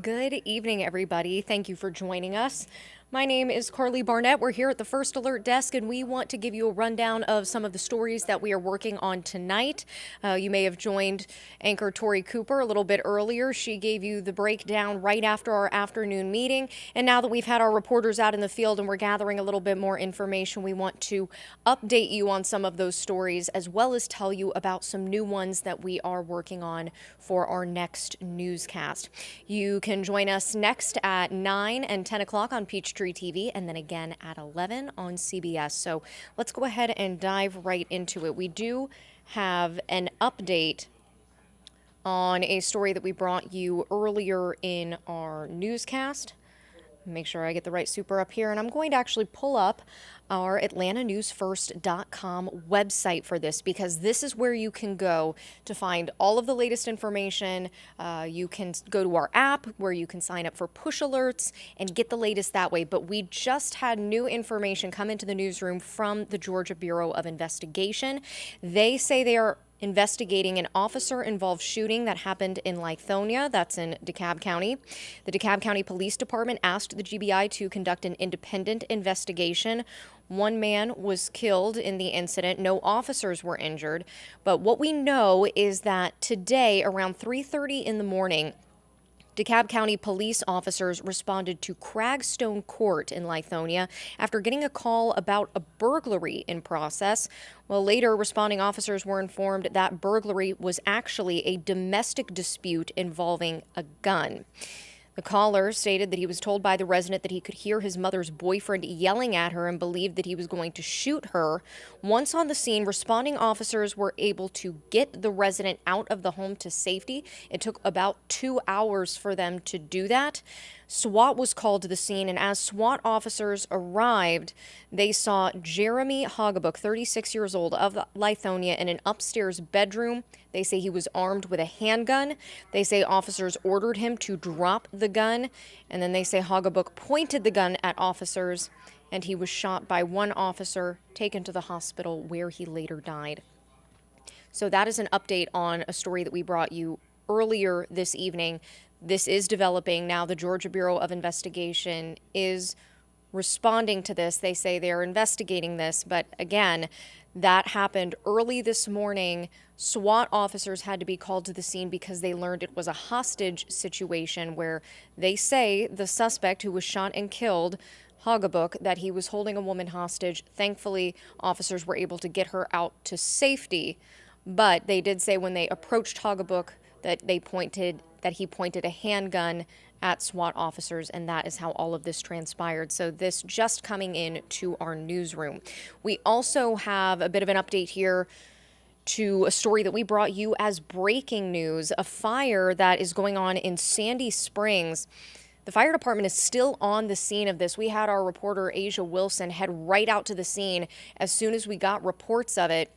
Good evening, everybody. Thank you for joining us. My name is Karli Barnett. We're here at the First Alert Desk, and we want to give you a rundown of some of the stories that we are working on tonight. You may have joined anchor Tori Cooper a little bit earlier. She gave you the breakdown right after our afternoon meeting. And now that we've had our reporters out in the field and we're gathering a little bit more information, we want to update you on some of those stories, as well as tell you about some new ones that we are working on for our next newscast. You can join us next at 9 and 10 o'clock on Peachtree TV, and then again at 11 on CBS. So let's go ahead and dive right into it. We do have an update on a story that we brought you earlier in our newscast. Make sure I get the right super up here, and I'm going to actually pull up our AtlantaNewsFirst.com website for this, because this is where you can go to find all of the latest information. You can go to our app where you can sign up for push alerts and get the latest that way. But we just had new information come into the newsroom from the Georgia Bureau of Investigation. They say they are investigating an officer-involved shooting that happened in Lithonia, that's in DeKalb County. The DeKalb County Police Department asked the GBI to conduct an independent investigation. One man was killed in the incident. No officers were injured. But what we know is that today, around 3:30 in the morning, DeKalb County police officers responded to Cragstone Court in Lithonia after getting a call about a burglary in process. Well, later, responding officers were informed that burglary was actually a domestic dispute involving a gun. The caller stated that he was told by the resident that he could hear his mother's boyfriend yelling at her and believed that he was going to shoot her. Once on the scene, responding officers were able to get the resident out of the home to safety. It took about 2 hours for them to do that. SWAT was called to the scene, and as SWAT officers arrived, they saw Jeremy Hoggabook, 36 years old, of Lithonia, in an upstairs bedroom. They say he was armed with a handgun. They say officers ordered him to drop the gun, and then they say Hoggabook pointed the gun at officers, and he was shot by one officer, taken to the hospital where he later died. So that is an update on a story that we brought you earlier this evening. This is developing now. The Georgia Bureau of Investigation is responding to this. They say they're investigating this, but again, that happened early this morning. SWAT officers had to be called to the scene because they learned it was a hostage situation where they say the suspect who was shot and killed, Hoggabook, that he was holding a woman hostage. Thankfully, officers were able to get her out to safety, but they did say when they approached Hoggabook that he pointed a handgun at SWAT officers, and that is how all of this transpired. So this just coming in to our newsroom. We also have a bit of an update here to a story that we brought you as breaking news, a fire that is going on in Sandy Springs. The fire department is still on the scene of this. We had our reporter Asia Wilson head right out to the scene as soon as we got reports of it.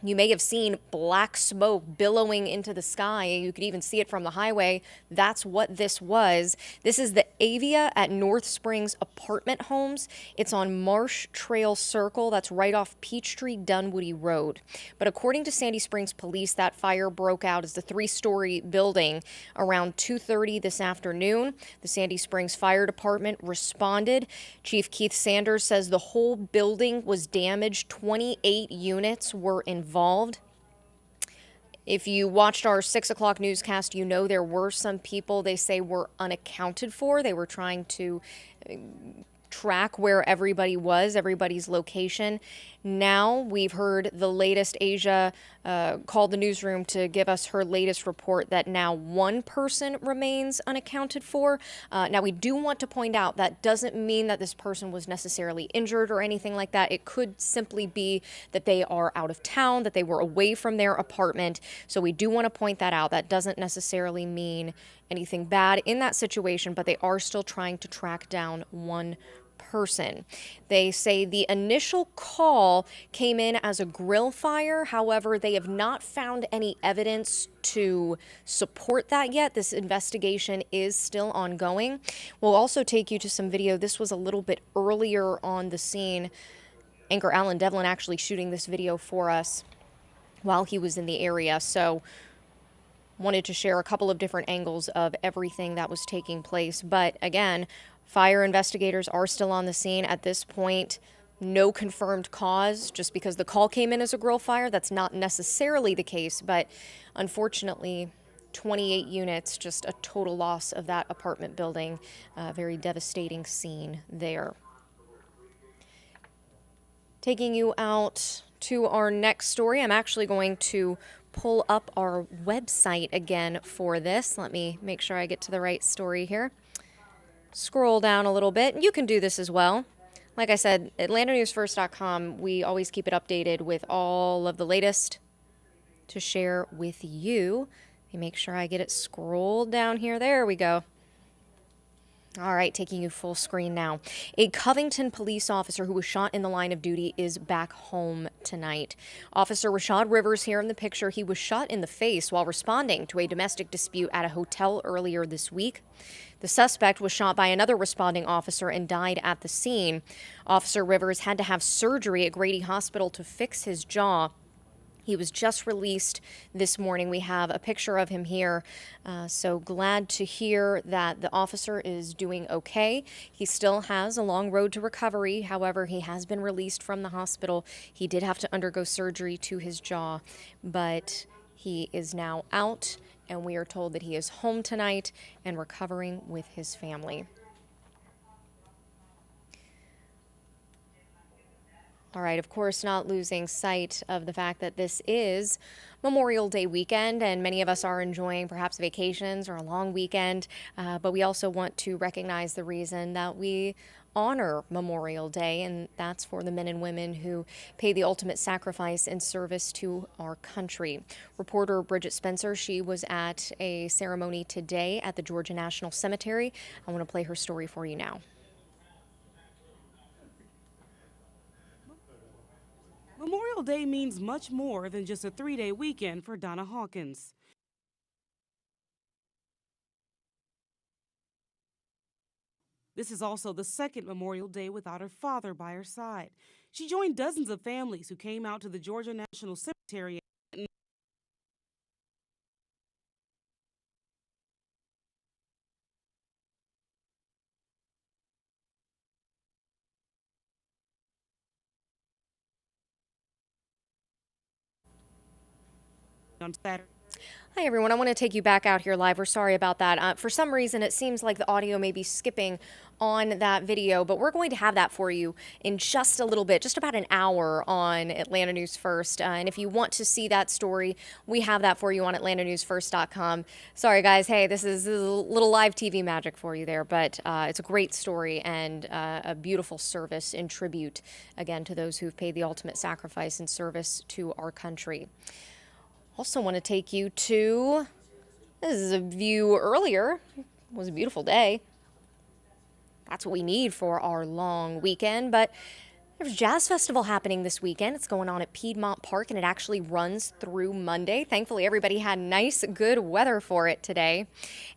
You may have seen black smoke billowing into the sky. You could even see it from the highway. That's what this was. This is the Avia at North Springs apartment homes. It's on Marsh Trail Circle. That's right off Peachtree Dunwoody Road. But according to Sandy Springs Police, that fire broke out as the 3-story building around 2:30 this afternoon. The Sandy Springs Fire Department responded. Chief Keith Sanders says the whole building was damaged. 28 units were involved. If you watched our 6 o'clock newscast, you know there were some people they say were unaccounted for. They were trying to track where everybody was, everybody's location. Now we've heard the latest. Asia called the newsroom to give us her latest report that now one person remains unaccounted for. Now we do want to point out that doesn't mean that this person was necessarily injured or anything like that. It could simply be that they are out of town, that they were away from their apartment. So we do want to point that out. That doesn't necessarily mean anything bad in that situation, but they are still trying to track down one person. They say the initial call came in as a grill fire. However, they have not found any evidence to support that yet. This investigation is still ongoing. We'll also take you to some video. This was a little bit earlier on the scene. Anchor Alan Devlin actually shooting this video for us while he was in the area. So wanted to share a couple of different angles of everything that was taking place. But again, fire investigators are still on the scene at this point. No confirmed cause. Just because the call came in as a grill fire, that's not necessarily the case. But unfortunately, 28 units, just a total loss of that apartment building. Very devastating scene there. Taking you out to our next story, I'm actually going to pull up our website again for this. Let me make sure I get to the right story here. Scroll down a little bit. You can do this as well. Like I said, AtlantaNewsFirst.com, we always keep it updated with all of the latest to share with you. Let me make sure I get it scrolled down here. There we go. All right, taking you full screen now. A Covington police officer who was shot in the line of duty is back home tonight. Officer Rashad Rivers here in the picture. He was shot in the face while responding to a domestic dispute at a hotel earlier this week. The suspect was shot by another responding officer and died at the scene. Officer Rivers had to have surgery at Grady Hospital to fix his jaw. He was just released this morning. We have a picture of him here. So glad to hear that the officer is doing okay. He still has a long road to recovery. However, he has been released from the hospital. He did have to undergo surgery to his jaw, but he is now out, and we are told that he is home tonight and recovering with his family. All right, of course, not losing sight of the fact that this is Memorial Day weekend, and many of us are enjoying perhaps vacations or a long weekend, but we also want to recognize the reason that we honor Memorial Day, and that's for the men and women who pay the ultimate sacrifice in service to our country. Reporter Bridget Spencer, she was at a ceremony today at the Georgia National Cemetery. I want to play her story for you now. Memorial Day means much more than just a 3-day weekend for Donna Hawkins. This is also the second Memorial Day without her father by her side. She joined dozens of families who came out to the Georgia National Cemetery. On Saturday. Hi, everyone. I want to take you back out here live. We're sorry about that. For some reason, it seems like the audio may be skipping on that video, but we're going to have that for you in just a little bit, just about an hour on Atlanta News First. And if you want to see that story, we have that for you on AtlantaNewsFirst.com. Sorry, guys. Hey, this is a little live TV magic for you there, but it's a great story and a beautiful service in tribute, again, to those who've paid the ultimate sacrifice in service to our country. Also want to take you to, this is a view earlier. It was a beautiful day. That's what we need for our long weekend, but there's a jazz festival happening this weekend. It's going on at Piedmont Park, and it actually runs through Monday. Thankfully, everybody had nice, good weather for it today,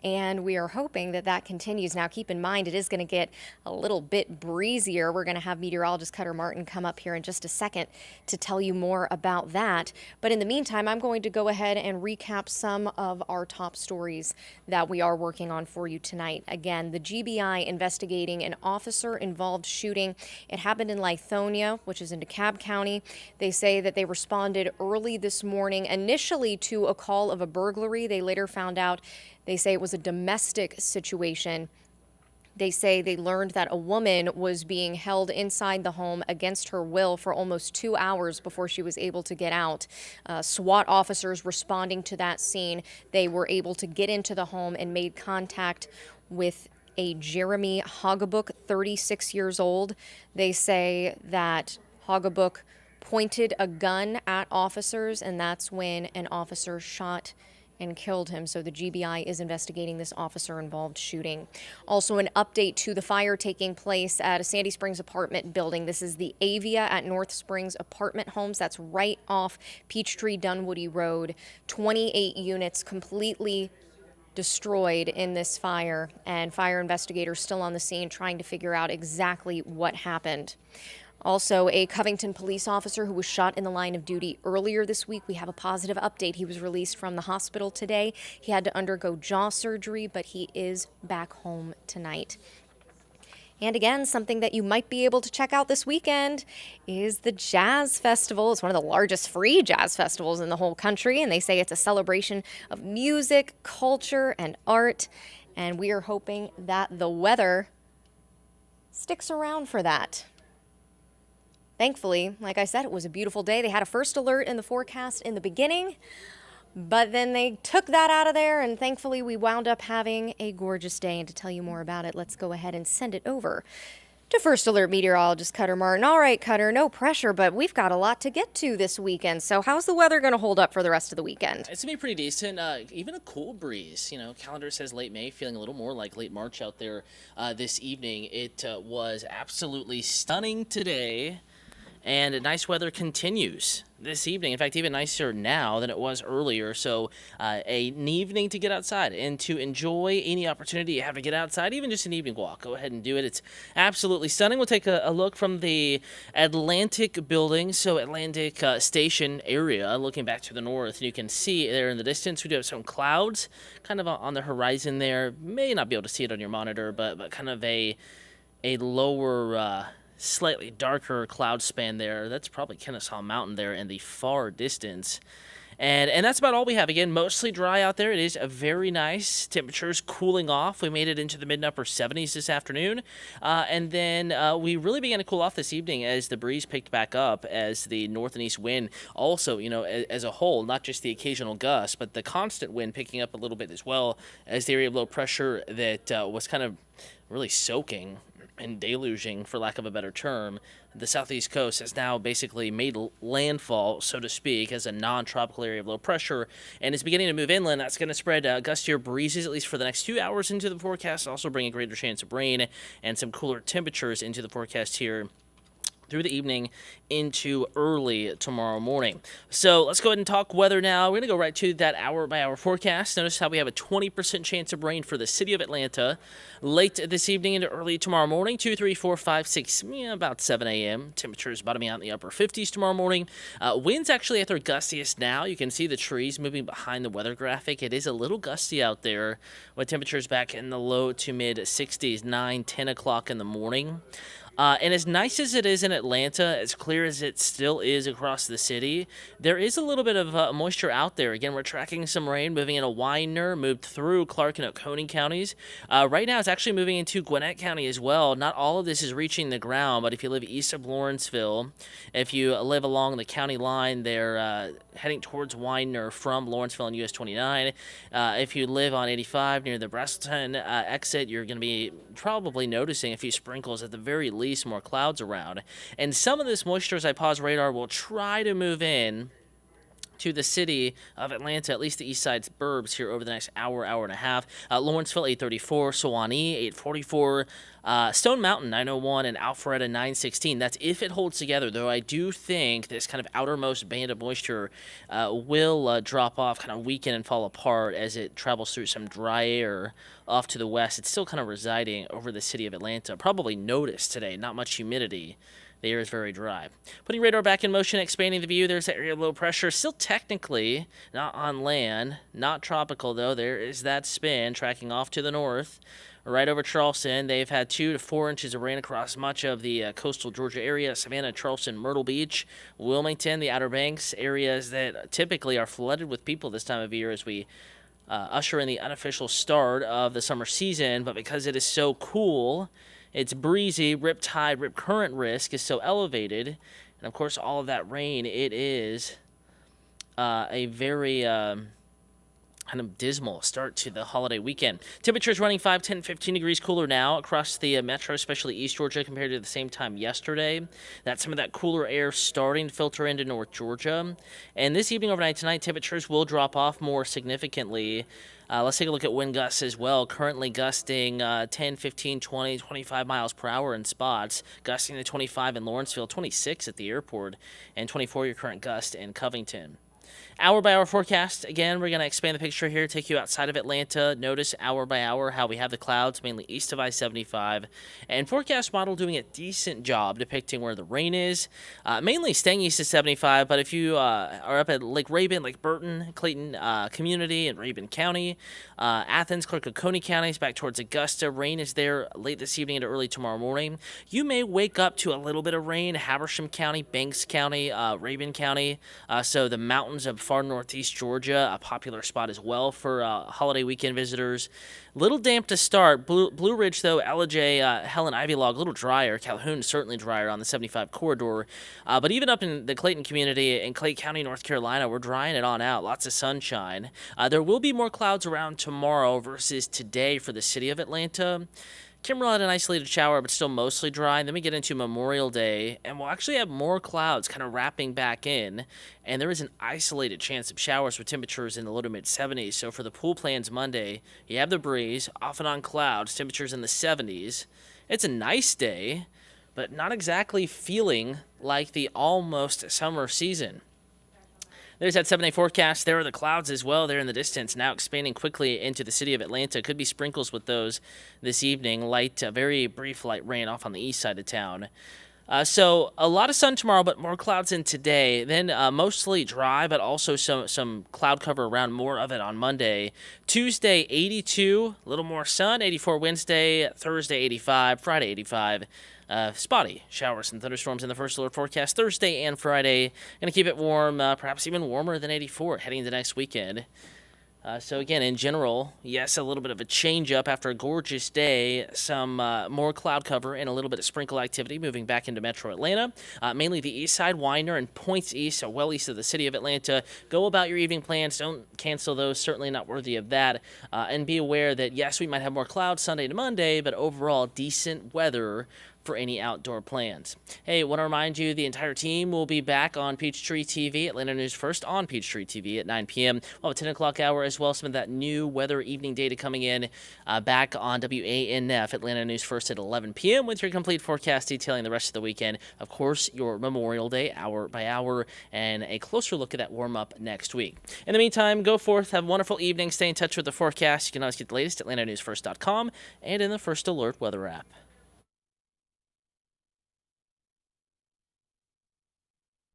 and we are hoping that that continues. Now, keep in mind, it is going to get a little bit breezier. We're going to have meteorologist Cutter Martin come up here in just a second to tell you more about that. But in the meantime, I'm going to go ahead and recap some of our top stories that we are working on for you tonight. Again, the GBI investigating an officer-involved shooting. It happened in Lithonia, which is in DeKalb County. They say that they responded early this morning, initially to a call of a burglary. They later found out, they say it was a domestic situation. They say they learned that a woman was being held inside the home against her will for almost 2 hours before she was able to get out. SWAT officers responding to that scene, they were able to get into the home and made contact with a Jeremy Hoggabook, 36 years old. They say that Hoggabook pointed a gun at officers, and that's when an officer shot and killed him. So the GBI is investigating this officer-involved shooting. Also, an update to the fire taking place at a Sandy Springs apartment building. This is the Avia at North Springs apartment homes. That's right off Peachtree Dunwoody Road. 28 units completely destroyed in this fire, and fire investigators still on the scene trying to figure out exactly what happened. Also, a Covington police officer who was shot in the line of duty earlier this week. We have a positive update. He was released from the hospital today. He had to undergo jaw surgery, but he is back home tonight. And again, something that you might be able to check out this weekend is the Jazz Festival. It's one of the largest free jazz festivals in the whole country, and they say it's a celebration of music, culture, and art. And we are hoping that the weather sticks around for that. Thankfully, like I said, it was a beautiful day. They had a first alert in the forecast in the beginning, but then they took that out of there, and thankfully we wound up having a gorgeous day. And to tell you more about it, let's go ahead and send it over to First Alert Meteorologist Cutter Martin. All right, Cutter, no pressure, but we've got a lot to get to this weekend. So how's the weather going to hold up for the rest of the weekend? It's going to be pretty decent. Even a cool breeze. Calendar says late May, feeling a little more like late March out there this evening. It was absolutely stunning today. And nice weather continues this evening. In fact, even nicer now than it was earlier. So an evening to get outside and to enjoy any opportunity you have to get outside, even just an evening walk. Go ahead and do it. It's absolutely stunning. We'll take a look from the Atlantic building, so Atlantic Station area, looking back to the north. And you can see there in the distance, we do have some clouds kind of on the horizon there. May not be able to see it on your monitor, but kind of a lower... slightly darker cloud span there. That's probably Kennesaw Mountain there in the far distance. And that's about all we have. Again, mostly dry out there. It is a very nice. Temperatures cooling off. We made it into the mid and upper 70s this afternoon. And then we really began to cool off this evening as the breeze picked back up, as the north and east wind also, as a whole, not just the occasional gust, but the constant wind picking up a little bit as well, as the area of low pressure that was kind of really soaking and deluging, for lack of a better term, the southeast coast has now basically made landfall, so to speak, as a non-tropical area of low pressure, and is beginning to move inland. That's going to spread gustier breezes, at least for the next 2 hours, into the forecast, also bring a greater chance of rain and some cooler temperatures into the forecast here through the evening into early tomorrow morning. So let's go ahead and talk weather now. We're going to go right to that hour-by-hour forecast. Notice how we have a 20% chance of rain for the city of Atlanta late this evening into early tomorrow morning. 2, 3, 4, 5, 6, about 7 a.m. Temperatures bottoming out in the upper 50s tomorrow morning. Winds actually at their gustiest now. You can see the trees moving behind the weather graphic. It is a little gusty out there with temperatures back in the low to mid 60s, 9, 10 o'clock in the morning. And as nice as it is in Atlanta, as clear as it still is across the city, there is a little bit of moisture out there. Again, we're tracking some rain moving into Widener, moved through Clark and Oconee counties. Right now, it's actually moving into Gwinnett County as well. Not all of this is reaching the ground, but if you live east of Lawrenceville, if you live along the county line there, heading towards Widener from Lawrenceville and US 29, if you live on 85 near the Brestleton exit, you're going to be probably noticing a few sprinkles at the very least. More clouds around, and some of this moisture, as I pause radar, will try to move in to the city of Atlanta, at least the east side's burbs here over the next hour and a half. Lawrenceville 834, Sewanee 844, Stone Mountain 901, and Alpharetta 916. That's if it holds together, though I do think this kind of outermost band of moisture will drop off, kind of weaken and fall apart as it travels through some dry air off to the west. It's still kind of residing over the city of Atlanta. Probably noticed today, not much humidity. The air is very dry. Putting radar back in motion, expanding the view. There's that area of low pressure. Still technically not on land. Not tropical, though. There is that spin tracking off to the north. Right over Charleston, they've had 2 to 4 inches of rain across much of the coastal Georgia area. Savannah, Charleston, Myrtle Beach, Wilmington, the Outer Banks, areas that typically are flooded with people this time of year as we usher in the unofficial start of the summer season. But because it is so cool, it's breezy, rip tide, rip current risk is so elevated. And, of course, all of that rain, it is a very kind of dismal start to the holiday weekend. Temperatures running 5, 10, 15 degrees cooler now across the metro, especially East Georgia, compared to the same time yesterday. That's some of that cooler air starting to filter into North Georgia. And this evening, overnight tonight, temperatures will drop off more significantly. Let's take a look at wind gusts as well. Currently gusting 10, 15, 20, 25 miles per hour in spots. Gusting to 25 in Lawrenceville, 26 at the airport, and 24 your current gust in Covington. Hour-by-hour forecast. Again, we're going to expand the picture here, take you outside of Atlanta. Notice hour by hour how we have the clouds, mainly east of I-75. And forecast model doing a decent job depicting where the rain is, mainly staying east of 75. But if you are up at Lake Rabun, Lake Burton, Clayton Community, and Rabun County, Athens, Clark Oconee counties, back towards Augusta, rain is there late this evening into early tomorrow morning. You may wake up to a little bit of rain, Habersham County, Banks County, Rabun County, so the mountains of far northeast Georgia, a popular spot as well for holiday weekend visitors. Little damp to start. Blue Ridge, though, Ellijay, Helen, Ivy Log, a little drier. Calhoun, certainly drier on the 75 corridor. But even up in the Clayton community in Clay County, North Carolina, we're drying it on out. Lots of sunshine. There will be more clouds around tomorrow versus today for the city of Atlanta. Kimberly had an isolated shower, but still mostly dry. And then we get into Memorial Day, and we'll actually have more clouds kind of wrapping back in. And there is an isolated chance of showers with temperatures in the low to mid-70s. So for the pool plans Monday, you have the breeze, off and on clouds, temperatures in the 70s. It's a nice day, but not exactly feeling like the almost summer season. There's that 7-day forecast. There are the clouds as well there in the distance, now expanding quickly into the city of Atlanta. Could be sprinkles with those this evening. Very brief light rain off on the east side of town. So a lot of sun tomorrow, but more clouds in today. Then mostly dry, but also some cloud cover around, more of it on Monday. Tuesday, 82, a little more sun, 84 Wednesday, Thursday, 85, Friday, 85. Spotty showers and thunderstorms in the first alert forecast Thursday and Friday. Going to keep it warm, perhaps even warmer than 84 heading into next weekend. So again, in general, yes, a little bit of a change up after a gorgeous day. Some more cloud cover and a little bit of sprinkle activity moving back into metro Atlanta. Mainly the east side, Weiner and points east, so well east of the city of Atlanta. Go about your evening plans. Don't cancel those. Certainly not worthy of that. And be aware that, yes, we might have more clouds Sunday to Monday, but overall decent weather for any outdoor plans. Hey, want to remind you the entire team will be back on Peachtree TV, Atlanta News First on Peachtree TV at 9 p.m. We'll have a 10 o'clock hour as well. Some of that new weather evening data coming in back on WANF, Atlanta News First at 11 p.m. with your complete forecast detailing the rest of the weekend. Of course, your Memorial Day hour by hour and a closer look at that warm-up next week. In the meantime, go forth, have a wonderful evening, stay in touch with the forecast. You can always get the latest at atlantanewsfirst.com and in the First Alert weather app.